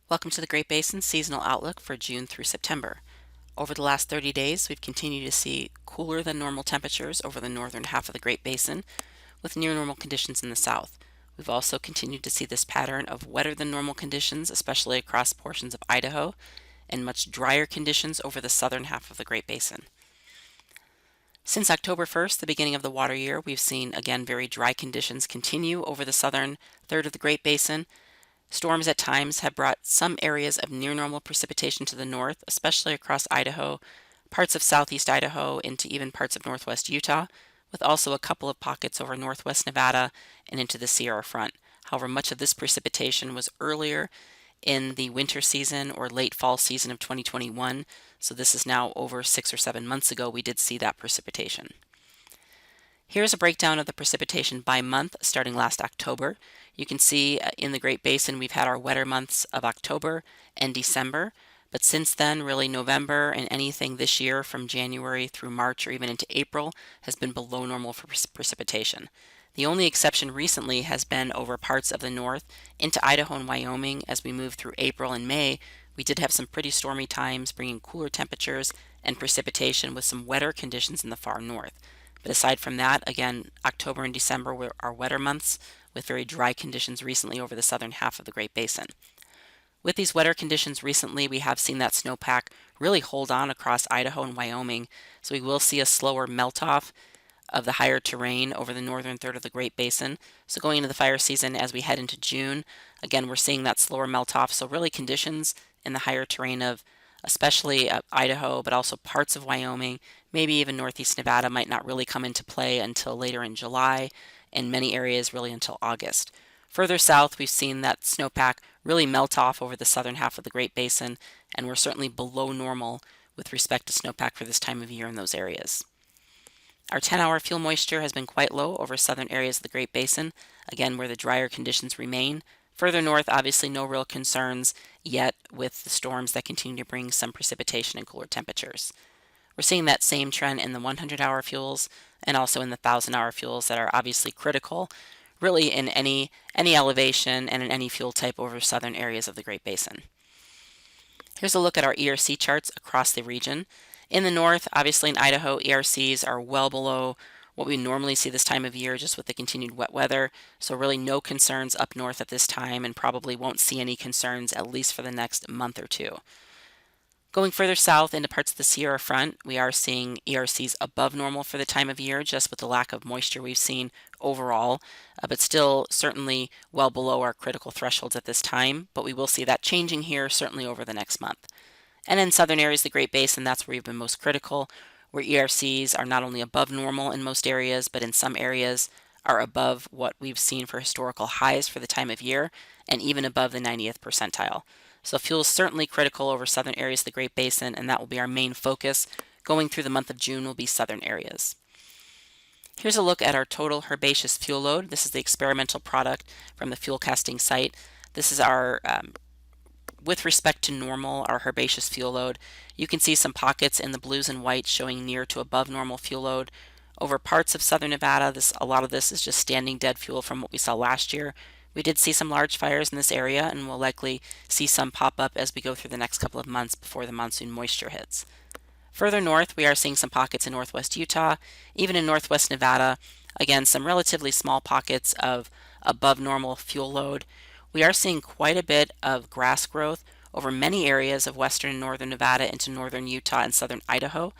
Welcome to the Great Basin Seasonal Outlook for June through September. Over the last 30 days, we've continued to see cooler than normal temperatures over the northern half of the Great Basin, with near normal conditions in the south. We've also continued to see this pattern of wetter than normal conditions, especially across portions of Idaho, and much drier conditions over the southern half of the Great Basin. Since October 1st, the beginning of the water year, we've seen again very dry conditions continue over the southern third of the Great Basin. Storms at times have brought some areas of near normal precipitation to the north, especially across Idaho, parts of southeast Idaho, into even parts of northwest Utah, with also a couple of pockets over northwest Nevada and into the Sierra front. However, much of this precipitation was earlier in the winter season or late fall season of 2021, so this is now over 6 or 7 months ago we did see that precipitation. Here's a breakdown of the precipitation by month starting last October. You can see in the Great Basin we've had our wetter months of October and December, but since then really November and anything this year from January through March or even into April has been below normal for precipitation. The only exception recently has been over parts of the north into Idaho and Wyoming. As we move through April and May, we did have some pretty stormy times bringing cooler temperatures and precipitation with some wetter conditions in the far north. But aside from that, again, October and December were our wetter months with very dry conditions recently over the southern half of the Great Basin. With these wetter conditions recently, we have seen that snowpack really hold on across Idaho and Wyoming, so we will see a slower melt-off of the higher terrain over the northern third of the Great Basin. So going into the fire season as we head into June, again, we're seeing that slower melt-off, so really conditions in the higher terrain of especially Idaho, but also parts of Wyoming, maybe even northeast Nevada might not really come into play until later in July, and many areas really until August. Further south, we've seen that snowpack really melt off over the southern half of the Great Basin, and we're certainly below normal with respect to snowpack for this time of year in those areas. Our 10-hour fuel moisture has been quite low over southern areas of the Great Basin, again where the drier conditions remain. Further north, obviously no real concerns yet with the storms that continue to bring some precipitation and cooler temperatures. We're seeing that same trend in the 100-hour fuels and also in the 1,000-hour fuels that are obviously critical, really in any elevation and in any fuel type over southern areas of the Great Basin. Here's a look at our ERC charts across the region. In the north, obviously in Idaho, ERCs are well below what we normally see this time of year just with the continued wet weather, so really no concerns up north at this time and probably won't see any concerns at least for the next month or two. Going further south into parts of the Sierra front, we are seeing ERCs above normal for the time of year just with the lack of moisture we've seen overall, but still certainly well below our critical thresholds at this time, but we will see that changing here certainly over the next month. And in southern areas of the Great Basin, that's where we've been most critical, where ERCs are not only above normal in most areas, but in some areas are above what we've seen for historical highs for the time of year, and even above the 90th percentile. So fuel is certainly critical over southern areas of the Great Basin, and that will be our main focus going through the month of June will be southern areas. Here's a look at our total herbaceous fuel load. This is the experimental product from the fuel casting site. This is our with respect to normal, our herbaceous fuel load. You can see some pockets in the blues and whites showing near to above normal fuel load. Over parts of southern Nevada, a lot of this is just standing dead fuel from what we saw last year. We did see some large fires in this area and we'll likely see some pop up as we go through the next couple of months before the monsoon moisture hits. Further north, we are seeing some pockets in northwest Utah, even in northwest Nevada. Again, some relatively small pockets of above normal fuel load. We are seeing quite a bit of grass growth over many areas of western and northern Nevada into northern Utah and southern Idaho.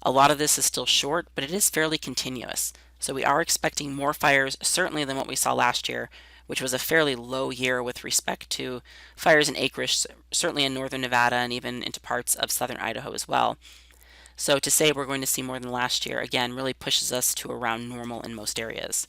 A lot of this is still short, but it is fairly continuous. So we are expecting more fires certainly than what we saw last year, which was a fairly low year with respect to fires in acreage, certainly in northern Nevada and even into parts of southern Idaho as well. So to say we're going to see more than last year, again, really pushes us to around normal in most areas.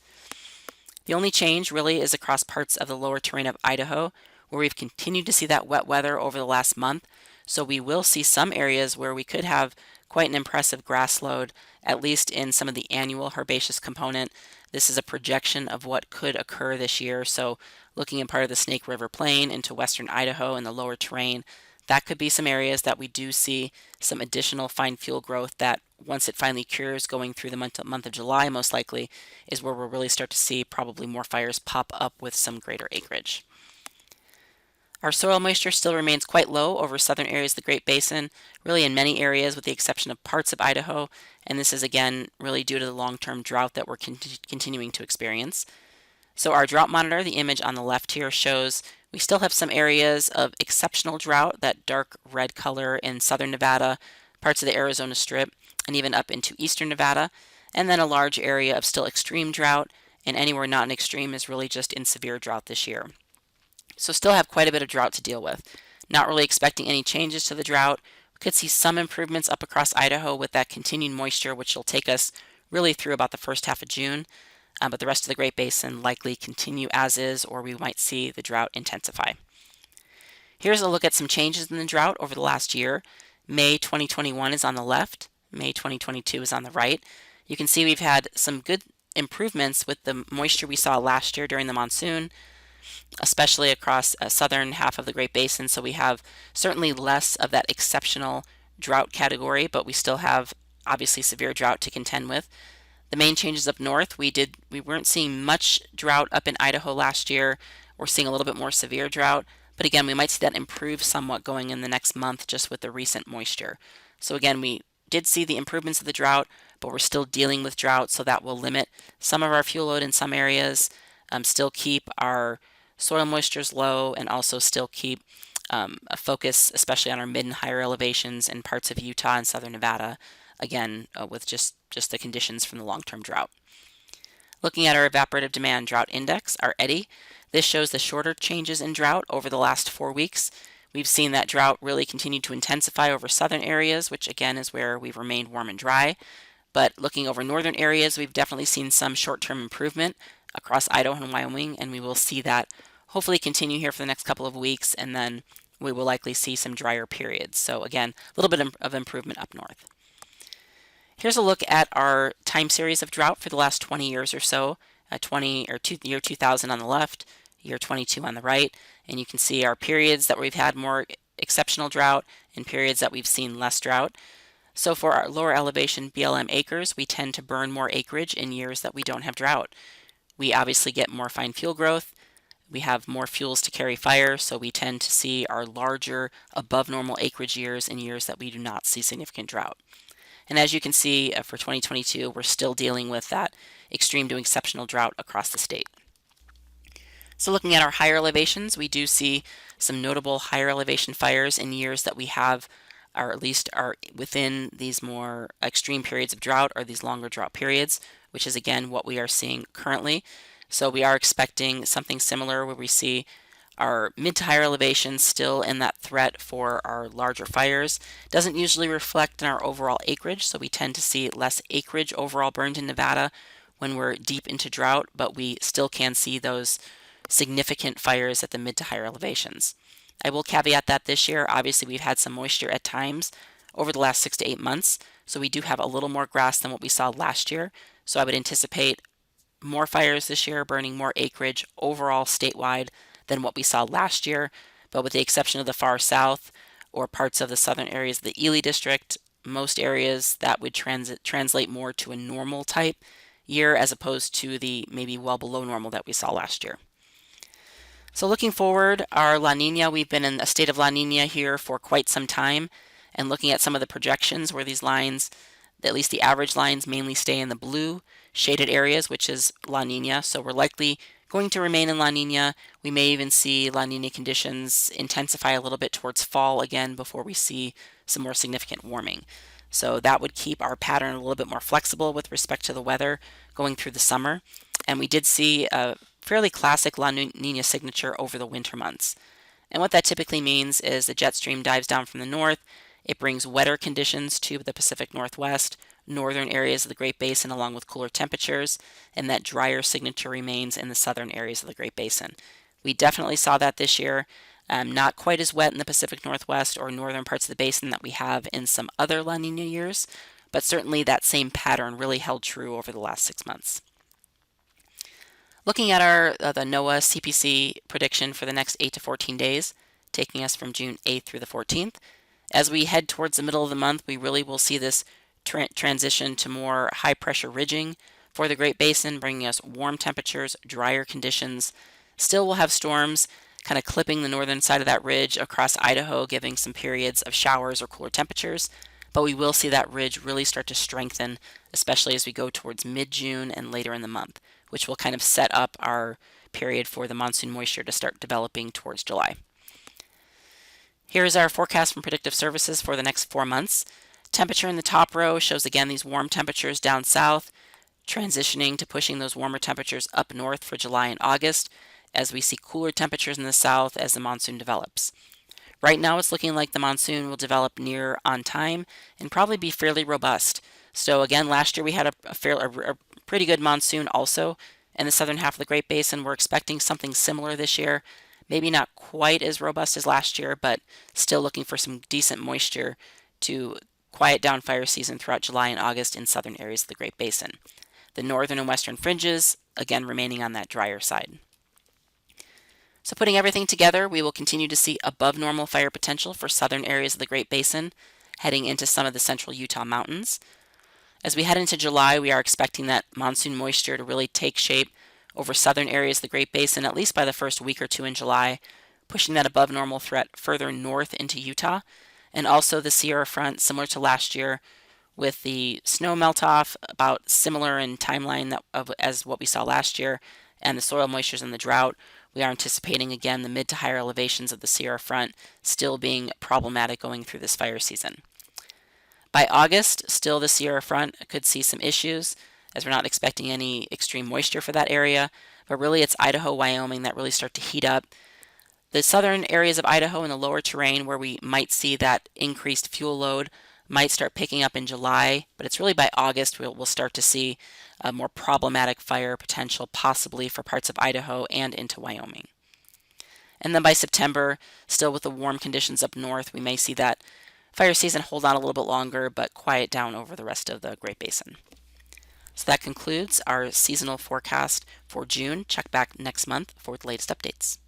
The only change really is across parts of the lower terrain of Idaho, where we've continued to see that wet weather over the last month. So we will see some areas where we could have quite an impressive grass load, at least in some of the annual herbaceous component. This is a projection of what could occur this year. So looking in part of the Snake River Plain into western Idaho and the lower terrain, that could be some areas that we do see some additional fine fuel growth that once it finally cures going through the month of July most likely is where we'll really start to see probably more fires pop up with some greater acreage. Our soil moisture still remains quite low over southern areas of the Great Basin, really in many areas with the exception of parts of Idaho, and this is again really due to the long-term drought that we're continuing to experience. So our drought monitor, the image on the left here, shows we still have some areas of exceptional drought, that dark red color in southern Nevada, parts of the Arizona Strip, and even up into eastern Nevada, and then a large area of still extreme drought, and anywhere not an extreme is really just in severe drought this year. So still have quite a bit of drought to deal with. Not really expecting any changes to the drought. We could see some improvements up across Idaho with that continued moisture, which will take us really through about the first half of June. But the rest of the Great Basin likely continue as is, or we might see the drought intensify. Here's a look at some changes in the drought over the last year. May 2021 is on the left. May 2022 is on the right. You can see we've had some good improvements with the moisture we saw last year during the monsoon, especially across southern half of the Great Basin. So we have certainly less of that exceptional drought category, but we still have obviously severe drought to contend with. The main changes up north, we weren't seeing much drought up in Idaho last year. We're seeing a little bit more severe drought, but again, we might see that improve somewhat going in the next month just with the recent moisture. So again, we did see the improvements of the drought, but we're still dealing with drought, so that will limit some of our fuel load in some areas, still keep our soil moistures low, and also still keep a focus especially on our mid and higher elevations in parts of Utah and southern Nevada, again with just the conditions from the long-term drought. Looking at our evaporative demand drought index, our EDDI, this shows the shorter changes in drought over the last 4 weeks. We've seen that drought really continue to intensify over southern areas, which again is where we've remained warm and dry. But looking over northern areas, we've definitely seen some short-term improvement across Idaho and Wyoming, and we will see that hopefully continue here for the next couple of weeks, and then we will likely see some drier periods. So again, a little bit of improvement up north. Here's a look at our time series of drought for the last 20 years or so, year 2000 on the left, year 22 on the right, and you can see our periods that we've had more exceptional drought and periods that we've seen less drought. So for our lower elevation BLM acres, we tend to burn more acreage in years that we don't have drought. We obviously get more fine fuel growth. We have more fuels to carry fire, so we tend to see our larger above normal acreage years in years that we do not see significant drought. And as you can see for 2022, we're still dealing with that extreme to exceptional drought across the state. So looking at our higher elevations, we do see some notable higher elevation fires in years that we have, or at least are within these more extreme periods of drought or these longer drought periods, which is again what we are seeing currently. So we are expecting something similar where we see our mid to higher elevations still in that threat for our larger fires. Doesn't usually reflect in our overall acreage, so we tend to see less acreage overall burned in Nevada when we're deep into drought, but we still can see those significant fires at the mid to higher elevations. I will caveat that this year, obviously we've had some moisture at times over the last 6 to 8 months, so we do have a little more grass than what we saw last year. So I would anticipate more fires this year, burning more acreage overall statewide than what we saw last year, but with the exception of the far south or parts of the southern areas of the EDDI district, most areas that would translate more to a normal type year as opposed to the maybe well below normal that we saw last year. So looking forward, our La Nina, we've been in a state of La Nina here for quite some time, and looking at some of the projections where these lines, at least the average lines, mainly stay in the blue shaded areas, which is La Nina. So we're likely going to remain in La Nina. We may even see La Nina conditions intensify a little bit towards fall again before we see some more significant warming. So that would keep our pattern a little bit more flexible with respect to the weather going through the summer. And we did see a fairly classic La Nina signature over the winter months. And what that typically means is the jet stream dives down from the north. It brings wetter conditions to the Pacific Northwest, northern areas of the Great Basin along with cooler temperatures, and that drier signature remains in the southern areas of the Great Basin. We definitely saw that this year. Not quite as wet in the Pacific Northwest or northern parts of the basin that we have in some other La Nina years, but certainly that same pattern really held true over the last 6 months. Looking at our the NOAA CPC prediction for the next 8 to 14 days, taking us from June 8th through the 14th, as we head towards the middle of the month, we really will see this transition to more high pressure ridging for the Great Basin, bringing us warm temperatures, drier conditions. Still we'll have storms kind of clipping the northern side of that ridge across Idaho, giving some periods of showers or cooler temperatures. But we will see that ridge really start to strengthen, especially as we go towards mid-June and later in the month, which will kind of set up our period for the monsoon moisture to start developing towards July. Here's our forecast from Predictive Services for the next 4 months. Temperature in the top row shows again these warm temperatures down south, transitioning to pushing those warmer temperatures up north for July and August as we see cooler temperatures in the south as the monsoon develops. Right now it's looking like the monsoon will develop near on time and probably be fairly robust. So again, last year we had a pretty good monsoon also in the southern half of the Great Basin. We're expecting something similar this year. Maybe not quite as robust as last year, but still looking for some decent moisture to quiet down fire season throughout July and August in southern areas of the Great Basin. The northern and western fringes, again, remaining on that drier side. So putting everything together, we will continue to see above normal fire potential for southern areas of the Great Basin, heading into some of the central Utah mountains. As we head into July, we are expecting that monsoon moisture to really take shape over southern areas of the Great Basin, at least by the first week or two in July, pushing that above normal threat further north into Utah, and also the Sierra Front, similar to last year, with the snow melt-off about similar in timeline as what we saw last year, and the soil moistures in the drought. We are anticipating again the mid to higher elevations of the Sierra Front still being problematic going through this fire season. By August, still the Sierra Front could see some issues as we're not expecting any extreme moisture for that area, but really it's Idaho, Wyoming that really start to heat up. The southern areas of Idaho and the lower terrain where we might see that increased fuel load might start picking up in July, but it's really by August we'll start to see a more problematic fire potential possibly for parts of Idaho and into Wyoming. And then by September, still with the warm conditions up north, we may see that fire season hold on a little bit longer but quiet down over the rest of the Great Basin. So that concludes our seasonal forecast for June. Check back next month for the latest updates.